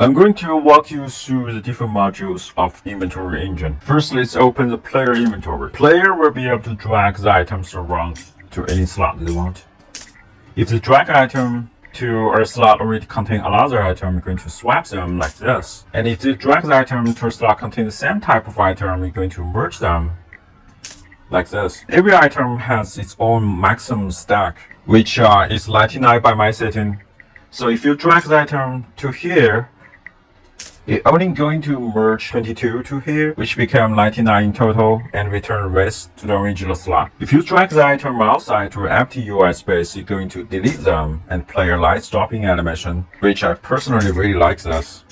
I'm going to walk you through the different modules of inventory engine. First, let's open the player inventory. Player will be able to drag the items around to any slot they want. If the drag item to a slot already contain another item, you're going to swap them like this. And if the drag item to a slot contain the same type of item, you're going to merge them like this. Every item has its own maximum stack, which is 99 by my setting. So if you drag the item to here, it's only going to merge 22 to here, which become 99 in total, and return the rest to the original slot. If you drag the item outside to empty UI space, you're going to delete them and play a light stopping animation, which I personally really like this.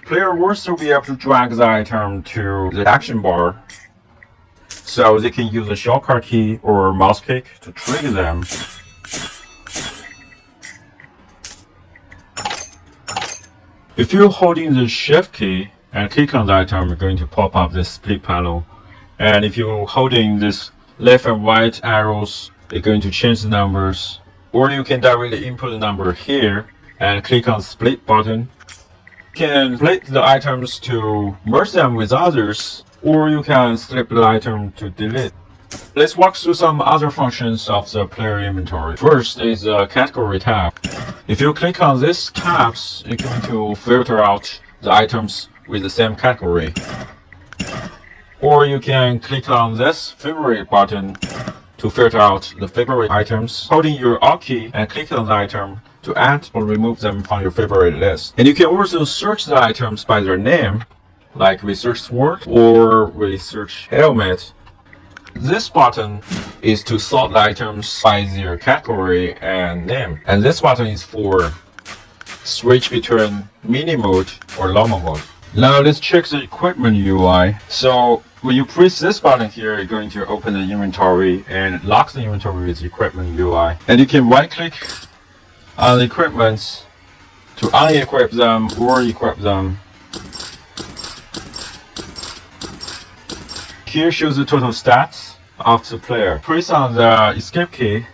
Player will also be able to drag the item to the action bar, so they can use a shortcut key or mouse click to trigger them. If you're holding the shift key and click on the item, you're going to pop up this split panel. And if you're holding this left and right arrows, you're going to change the numbers. Or you can directly input the number here and click on the split button. You can split the items to merge them with others, or you can slip the item to delete. Let's walk through some other functions of the player inventory. First is the category tab. If you click on these tabs, you're going to filter out the items with the same category. Or you can click on this favorite button to filter out the favorite items. Holding your Alt key and click on the item to add or remove them from your favorite list. And you can also search the items by their name, like research sword or research helmet. This button is to sort the items by their category and name. And this button is for switch between mini mode or normal mode. Now let's check the equipment UI. So when you press this button here, you're going to open the inventory and lock the inventory with the equipment UI. And you can right click on the equipments to unequip them or equip them. Here shows the total stats of the player. Press on the escape key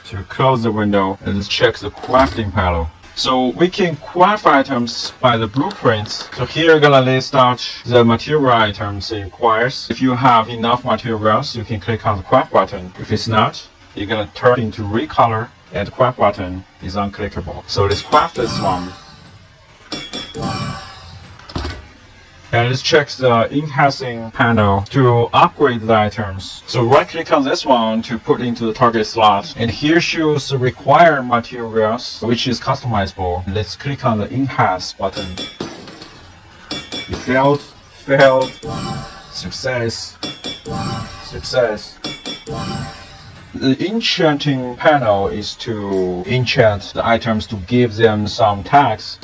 to close the window and let's check the crafting panel. So we can craft items by the blueprints. So here you're gonna list out the material items it requires. If you have enough materials, you can click on the craft button. If it's not, you're gonna turn into recolor and the craft button is unclickable. So let's craft this one. And let's check the enhancing panel to upgrade the items. So right click on this one to put into the target slot. And here shows the required materials, which is customizable. Let's click on the enhance button. You failed, success. The enchanting panel is to enchant the items to give them some tags.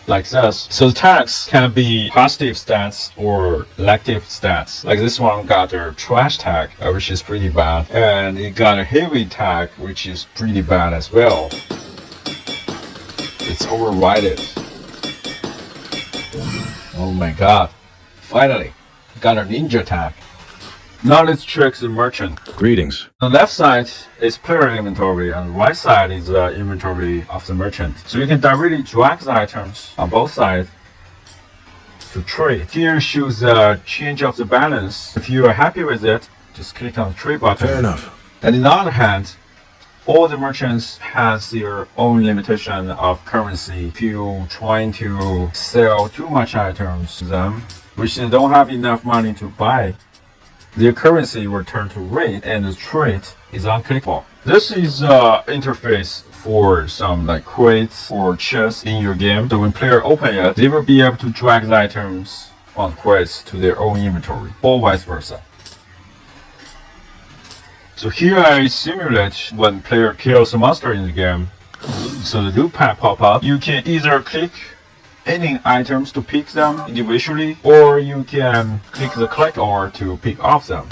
Like this. So the tags can be positive stats or negative stats. Like this one got a trash tag, which is pretty bad. And it got a heavy tag, which is pretty bad as well. It's overridden. Oh my god. Finally, got a ninja tag. Now let's check the merchant. Greetings. On the left side is player inventory, and the right side is the inventory of the merchant. So you can directly drag the items on both sides to trade. Here shows the change of the balance. If you are happy with it, just click on the trade button. Fair enough. And on the other hand, all the merchants has their own limitation of currency. If you're trying to sell too much items to them, which they don't have enough money to buy, their currency will turn to red and the trade is unclickable. This is the interface for some like crates or chests in your game. So when players open it, they will be able to drag the items from crates to their own inventory or vice versa. So here I simulate when player kills a monster in the game. So the loot pad pop up. You can either click any items to pick them individually, or you can click the collect all to pick off them.